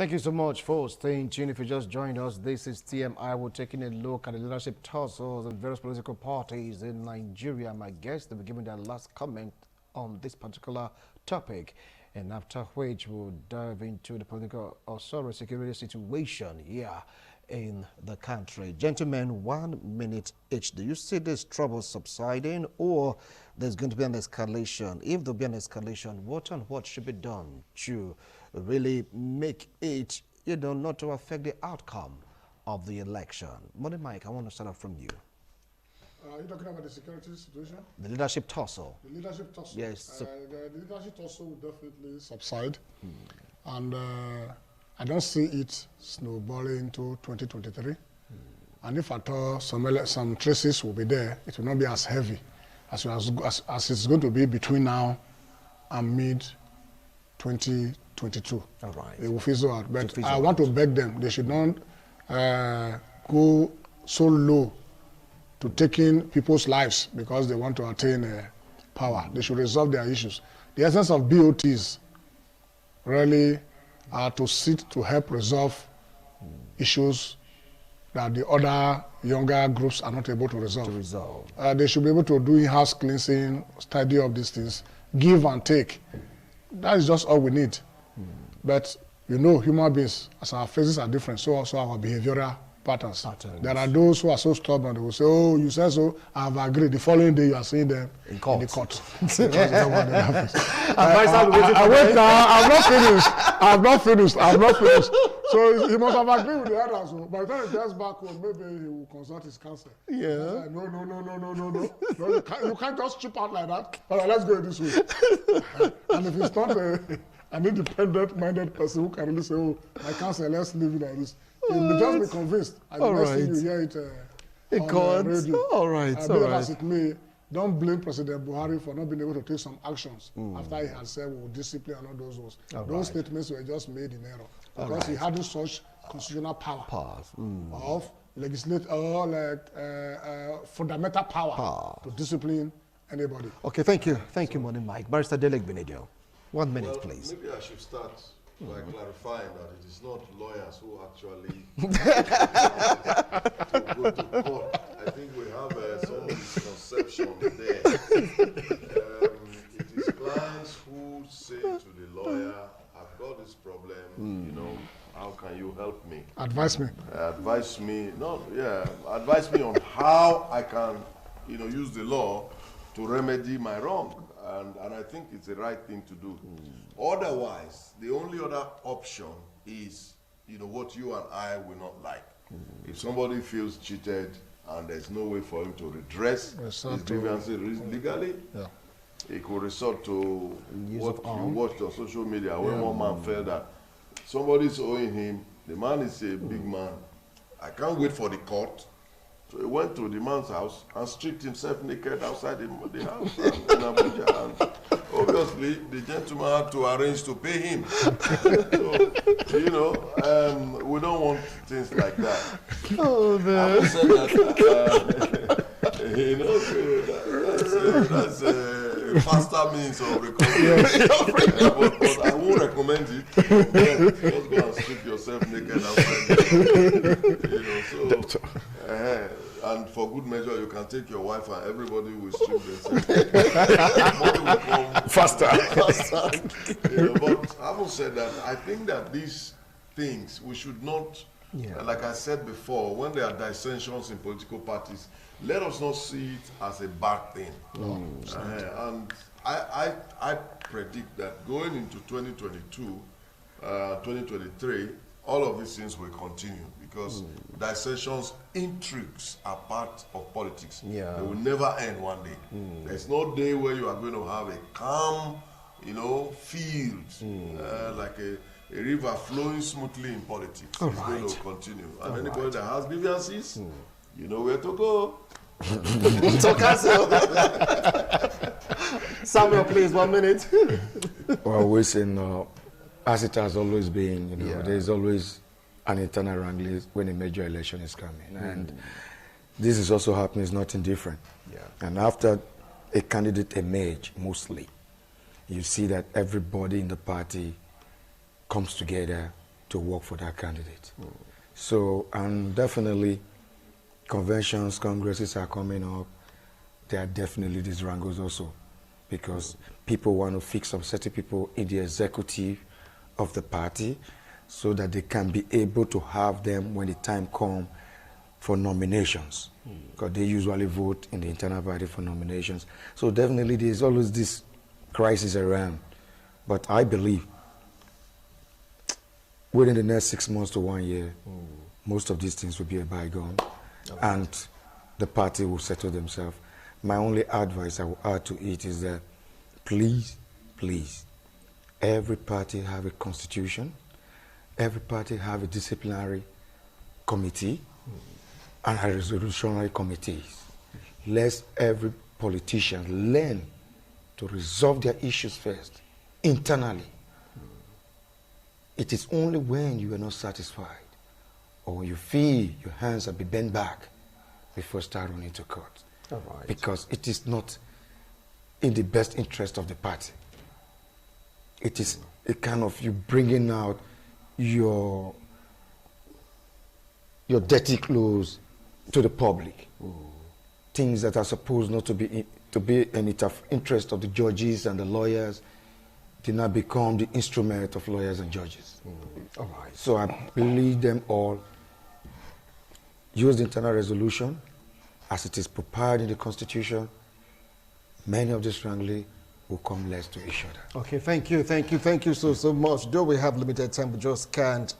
Thank you so much for staying tuned. If you just joined us, this is TMI. We're taking a look at the leadership tussles in various political parties in Nigeria. My guests will be giving their last comment on this particular topic. And after which, we'll dive into the political or security situation here in the country. Gentlemen, 1 minute each. Do you see this trouble subsiding, or there's going to be an escalation? If there'll be an escalation, what and what should be done to really make it, not to affect the outcome of the election? Money Mike, I want to start off from you. Are you talking about the security situation? The leadership tussle. The leadership tussle. Yes. The leadership tussle will definitely subside. And I don't see it snowballing to 2023. And if at all some traces will be there, it will not be as heavy as it's going to be between now and mid-2022. All right. It will fizzle out. But I want to beg them, they should not go so low to taking people's lives because they want to attain power. They should resolve their issues. The essence of BOTs really are to sit to help resolve issues that the other younger groups are not able to resolve. They should be able to do in-house cleansing, study of these things, give and take. That is just all we need. But human beings, as our faces are different, so also our behavioral patterns. There are those who are so stubborn, they will say, oh, you said so, I have agreed. The following day you are seeing them in the court. I wait now, I'm not finished. So he must have agreed with the others. So by the time he gets back home, maybe he will consult his counsel. Yeah. Like, no. You can't just chip out like that. All right, let's go this way. And if it's not an independent-minded person who can really say, oh, my counsel, let's leave it like this, he will just be convinced. And the next thing you hear it on the radio. All right. As it may, don't blame President Buhari for not being able to take some actions after he had said we'll discipline and all those ones. Those statements were just made in error because he hadn't such constitutional power of legislative or fundamental power to discipline anybody. Okay, thank you. Thank you, Money Mike. Barrister Delek Benedio. 1 minute, please. Maybe I should start by clarifying that it is not lawyers who actually go to court. I think we have some misconception there. It is clients who say to the lawyer, I've got this problem, how can you help me? Advise me. Advise me on how I can, use the law to remedy my wrong. And I think it's the right thing to do. Otherwise, the only other option is, what you and I will not like. If somebody feels cheated and there's no way for him to redress his grievances legally, he could resort to what you watched on social media when one man felt that somebody's owing him. The man is a big man. I can't wait for the court. So he went to the man's house and stripped himself naked outside the house in Abuja. And obviously, the gentleman had to arrange to pay him. So, we don't want things like that. Oh, man. I said that, that's a faster means of recovery. But I won't recommend it. Just go and strip yourself naked outside. And for good measure, you can take your wife and everybody will strip themselves. Money will come faster. But having said that, I think that these things, we should not, like I said before, when there are dissensions in political parties, let us not see it as a bad thing. And I predict that going into 2022, 2023, all of these things will continue because dissensions, intrigues are part of politics. They will never end one day. There's no day where you are going to have a calm, field, like a river flowing smoothly in politics. It's going to continue. And anybody that has grievances, you know where to go. Samuel, please, 1 minute. Well, we're saying, as it has always been, there's always an internal wrangling when a major election is coming. And this is also happening, it's nothing different. And after a candidate emerge, mostly, you see that everybody in the party comes together to work for that candidate. So, and definitely conventions, congresses are coming up. There are definitely these wrangles also, because people want to fix up certain people in the executive of the party so that they can be able to have them when the time comes for nominations, because they usually vote in the internal party for nominations. So definitely there's always this crisis around. But I believe within the next 6 months to 1 year, most of these things will be a bygone, and the party will settle themselves. My only advice I will add to it is that please, please, every party have a constitution, every party have a disciplinary committee and a resolutionary committees. Let every politician learn to resolve their issues first, internally. It is only when you are not satisfied or when you feel your hands are bent back before start running to court. All right. Because it is not in the best interest of the party. It is a kind of you bringing out your dirty clothes to the public. Things that are supposed not to be in the interest of the judges and the lawyers did not become the instrument of lawyers and judges. All right. So I plead them all, use the internal resolution as it is prepared in the Constitution. Many of this wrangling will come less to each other. Okay, thank you so much. Though we have limited time, we just can't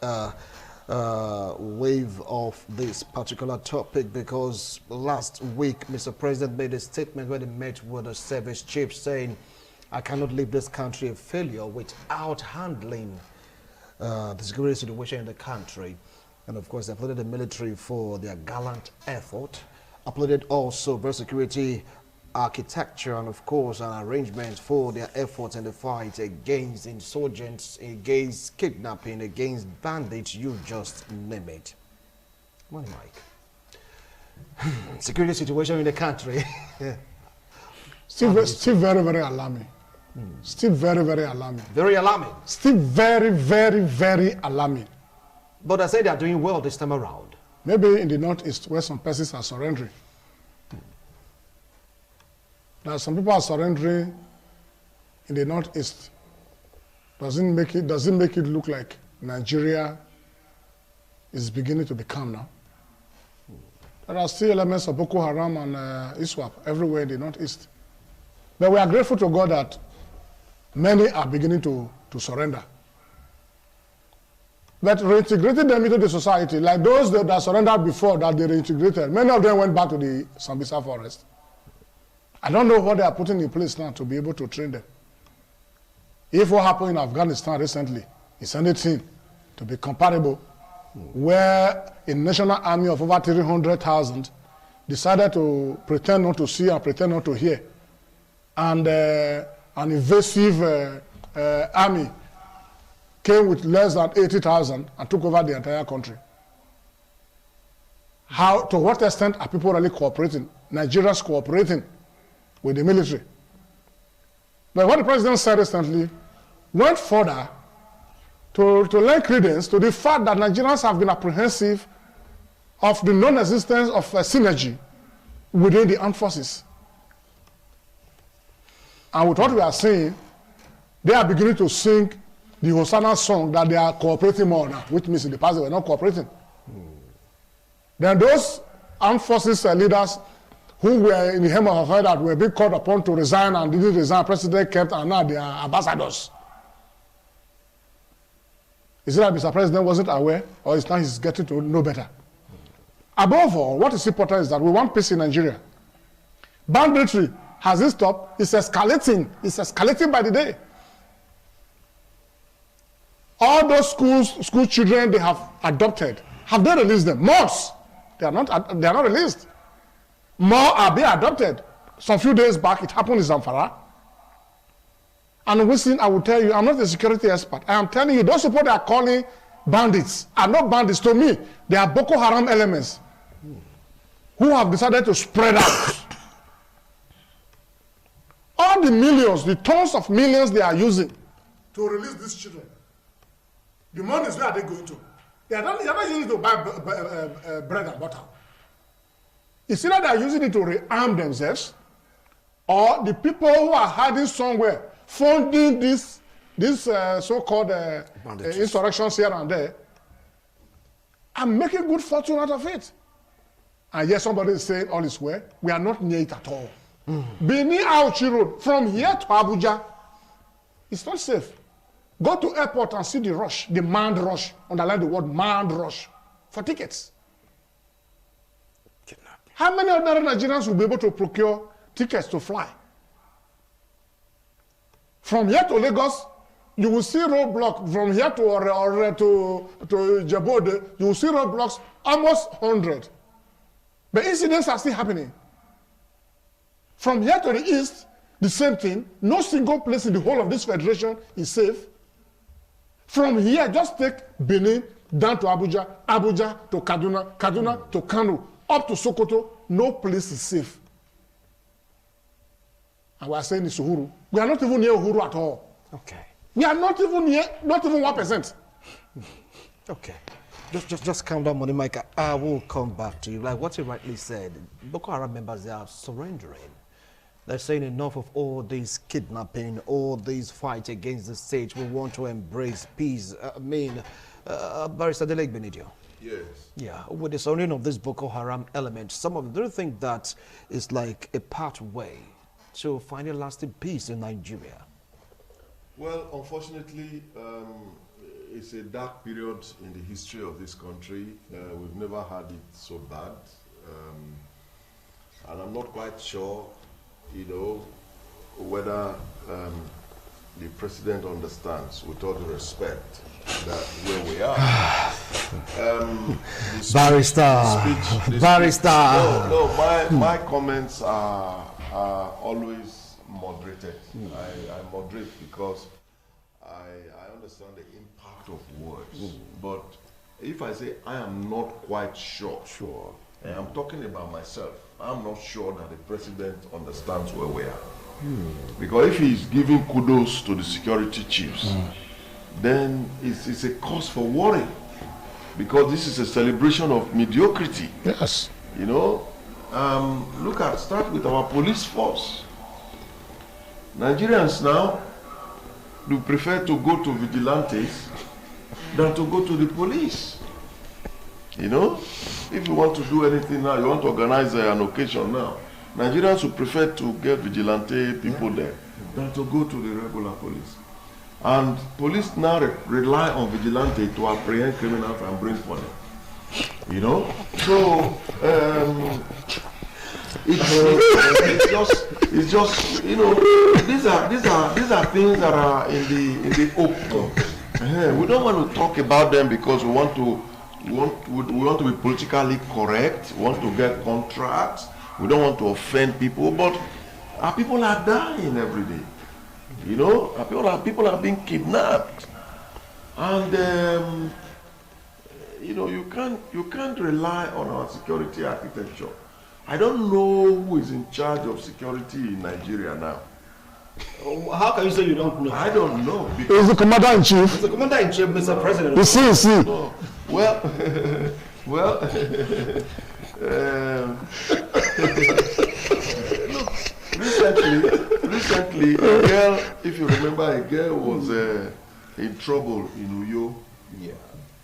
wave off this particular topic, because last week Mr. President made a statement when he met with the service chief saying, I cannot leave this country a failure without handling the security situation in the country. And of course, they applauded the military for their gallant effort, applauded also very security architecture and of course arrangements for their efforts in the fight against insurgents, against kidnapping, against bandits, you just name it. Money Mike. Security situation in the country. Still very, very alarming. Still very, very alarming. Very alarming. Still very, very, very alarming. But I say they are doing well this time around. Maybe in the northeast where some persons are surrendering. Now some people are surrendering in the northeast. Doesn't make it look like Nigeria is beginning to become now. There are still elements of Boko Haram and ISWAP everywhere in the northeast. But we are grateful to God that many are beginning to surrender. But reintegrating them into the society, like those that surrendered before that they reintegrated, many of them went back to the Sambisa forest. I don't know what they are putting in place now to be able to train them. If what happened in Afghanistan recently is anything to be comparable, where a national army of over 300,000 decided to pretend not to see and pretend not to hear, and an invasive army came with less than 80,000 and took over the entire country. To what extent are people really cooperating? Nigerians cooperating with the military. But what the president said recently went further to lend credence to the fact that Nigerians have been apprehensive of the non-existence of synergy within the armed forces. And with what we are seeing, they are beginning to sing the Hosanna song that they are cooperating more now, which means in the past they were not cooperating. Then those armed forces leaders who were in the hem of affair that were being called upon to resign and didn't resign, President kept, and now they are ambassadors. Is it that Mr. President wasn't aware, or is now he's getting to know better? Above all, what is important is that we want peace in Nigeria. Banditry, has it stopped? It's escalating. It's escalating by the day. All those school children they have adopted, have they released them? Most. They are not released. More are being adopted. Some few days back, it happened in Zamfara. And listen, I will tell you, I'm not a security expert. I am telling you, those people they are calling bandits are not bandits to me. They are Boko Haram elements who have decided to spread out. All the millions, the tons of millions they are using to release these children. The money is where are they going to? They are not using it to buy bread and butter. It's either they are using it to rearm themselves, or the people who are hiding somewhere funding this so-called insurrections here and there are making good fortune out of it. And yet somebody is saying all is well. We are not near it at all. Benin Auchi Road, from here to Abuja, it's not safe. Go to airport and see the rush, the manned rush, underline the word manned rush, for tickets. How many ordinary Nigerians will be able to procure tickets to fly? From here to Lagos, you will see roadblocks. From here to Jabode, you will see roadblocks almost 100. But incidents are still happening. From here to the east, the same thing. No single place in the whole of this federation is safe. From here, just take Benin down to Abuja, Abuja to Kaduna, Kaduna to Kano, up to Sokoto. No place is safe. And we are saying it's Uhuru. We are not even near Uhuru at all. Okay. We are not even near, not even 1%. Okay. Just calm down, Money Mike. I will come back to you. Like what you rightly said, Boko Haram members, they are surrendering. They're saying enough of all this kidnapping, all these fights against the state. We want to embrace peace. Barrister Delek Benidio. Yes. Yeah, with the surrendering of this Boko Haram element, some of them, do you think that is like a pathway to finding lasting peace in Nigeria? Well, unfortunately, it's a dark period in the history of this country. We've never had it so bad. And I'm not quite sure, whether the president understands, with all due respect, that where we are. Barrister. No, my comments are always moderated. I moderate because I understand the impact of words. But if I say I am not quite sure, and I'm talking about myself, I'm not sure that the president understands where we are. Because if he's giving kudos to the security chiefs, then it's a cause for worry. Because this is a celebration of mediocrity. Yes. Start with our police force. Nigerians now do prefer to go to vigilantes than to go to the police. If you want to do anything now, you want to organize an occasion now, Nigerians would prefer to get vigilante people there than to go to the regular police. And police now rely on vigilante to apprehend criminals and bring for them. So it's just these are things that are in the open. We don't want to talk about them because we want to be politically correct. We want to get contracts. We don't want to offend people, but our people are dying every day. Our people are being kidnapped, and you can't rely on our security architecture. I don't know who is in charge of security in Nigeria now. How can you say you don't know? I don't know. It's the commander-in-chief. It's the commander-in-chief, Mr. President. You see. No. Well, look, recently, a girl, if you remember, a girl was in trouble in Uyo. Yeah.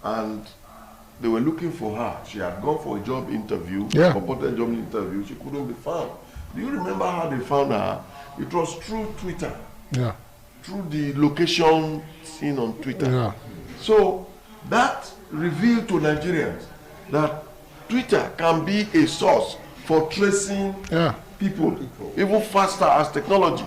And they were looking for her. She had gone for a job interview, purported job interview. She couldn't be found. Do you remember how they found her? It was through Twitter. Yeah. Through the location seen on Twitter. Yeah. So that revealed to Nigerians that Twitter can be a source for tracing people, even faster as technology.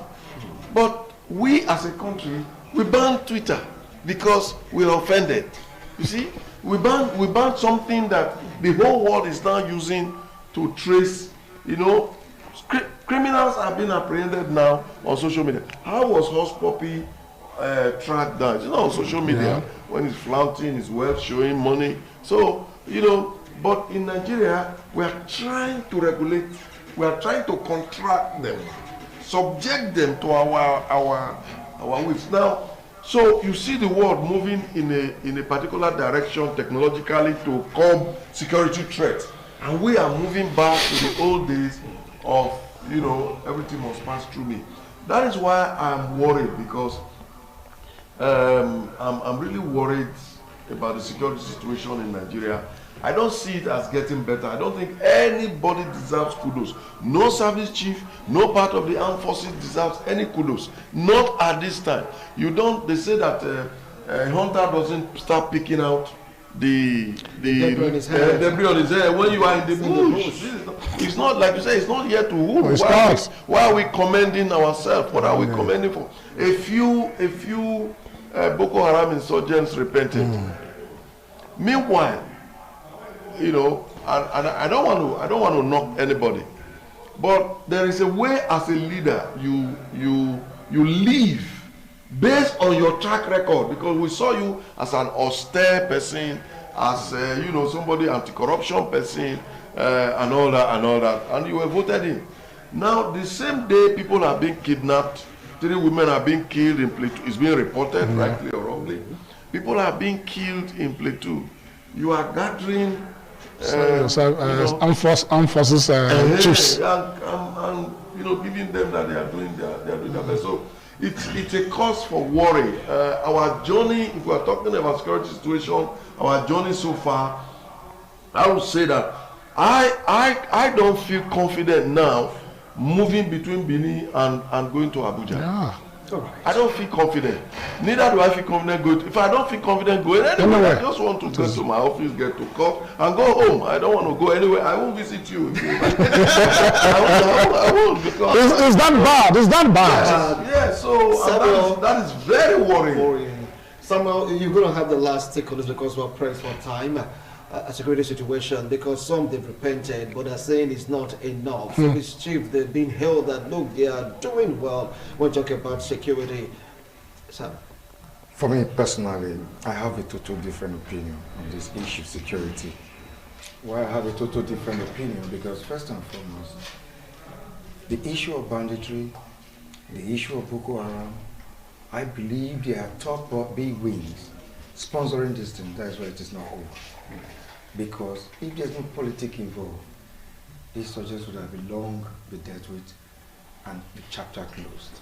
But we as a country, we banned Twitter because we're offended. You see, we banned something that the whole world is now using to trace, criminals are being apprehended now on social media. How was Hush Puppy tracked down? It's not on social media when he's flaunting his wealth, showing money. So, but in Nigeria, we are trying to regulate, we are trying to contract them, subject them to our whips. Now, So you see the world moving in a particular direction technologically to curb security threats, and we are moving back to the old days of, you know, everything must pass through me. That is why I'm worried, because I'm really worried about the security situation in Nigeria. I don't see it as getting better. I don't think anybody deserves kudos. No service chief, no part of the armed forces deserves any kudos. Not at this time. You don't. They say that a hunter doesn't start picking out the debris on his head. debris on his head when you are in the bush. It's not like you say. It's not here to who. Why are we commending ourselves? What are we commending for? A few Boko Haram insurgents repented. Meanwhile, you know, and I don't want to knock anybody, but there is a way as a leader you live based on your track record, because we saw you as an austere person, as you know, somebody anti-corruption person, and all that, and you were voted in. Now the same day people are being kidnapped, 3 women are being killed in Plateau. It's being reported, rightly or wrongly. People are being killed in Plateau. You are gathering armed forces chiefs, and you know, giving them that they are doing their best. So it's a cause for worry. Our journey, if we are talking about security situation, our journey so far, I would say that I don't feel confident now moving between Benin and going to Abuja. Yeah. Right. I don't feel confident. Neither do I feel confident going. If I don't feel confident going anywhere, I just want to go to my office, get to court, and go home. I don't want to go anywhere. I won't visit you. I won't, because it's that bad. It's that bad. Yeah. So that is very worrying. Samuel, you're going to have the last take on this because we're pressed for time. A security situation, because some they've repented, but they're saying it's not enough. Service chief, they've been held that look, they are doing well when talking about security. Sam. For me personally, I have a total different opinion on this issue, security. Why I have a total different opinion? Because first and foremost, the issue of banditry, the issue of Boko Haram, I believe they are top big wings sponsoring this thing. That's why it is not over. Because if there's no politics involved, these soldiers would have been long been dealt with and the chapter closed.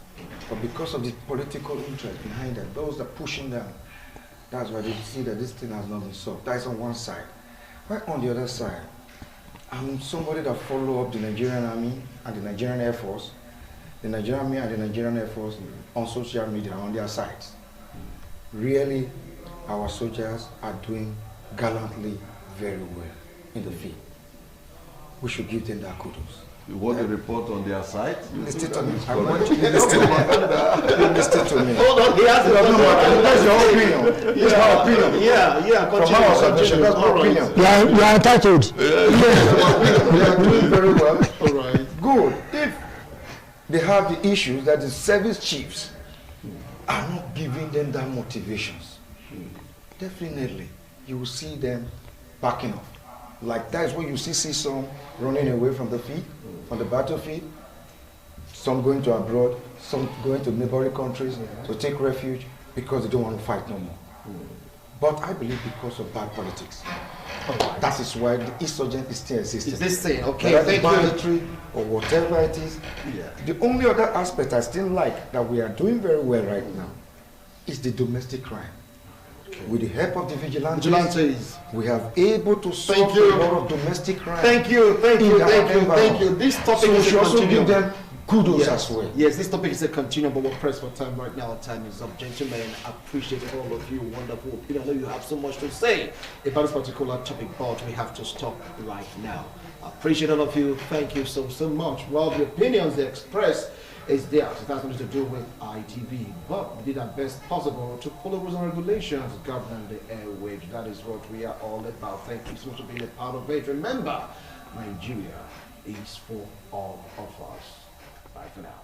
But because of the political interest behind that, those that are pushing them, that's why they see that this thing has not been solved. That's on one side. Right on the other side, I'm somebody that follow up the Nigerian Army and the Nigerian Air Force, the Nigerian Army and the Nigerian Air Force on social media, on their sites. Really, our soldiers are doing gallantly very well in the field. We should give them that kudos. You want to report on their site? Listen to me. I want you to listen to me. You listen to me. Hold on, he has That's your opinion. It's my opinion. Yeah, From our submission, that's my opinion. You are entitled. We are doing very well. All right. Good. If they have the issues that the service chiefs are not giving them that motivations, definitely you will see them backing off. Like that is where you see some running away from the field, from the battlefield, some going to abroad, some going to neighboring countries to take refuge because they don't want to fight no more. But I believe because of bad politics. Right. That is why the insurgent is still existing. Is this thing okay? Whether Thank banditry or whatever it is. Yeah. The only other aspect I still like that we are doing very well right now is the domestic crime. With the help of the vigilantes, we have able to solve a lot of domestic crime. Thank you. This topic so we is should also continue. give them kudos as well. Yes, this topic is a continue, but we're pressed for time right now. Time is up, gentlemen. I appreciate all of you. Wonderful opinion. I know you have so much to say about this particular topic, but we have to stop right now. I appreciate all of you. Thank you so much. Well, the opinions they express is there. It has nothing to do with ITV, but we did our best possible to follow rules and regulations governing the airwaves. That is what we are all about. Thank you so much for being a part of it. Remember, Nigeria is for all of us. Bye for now.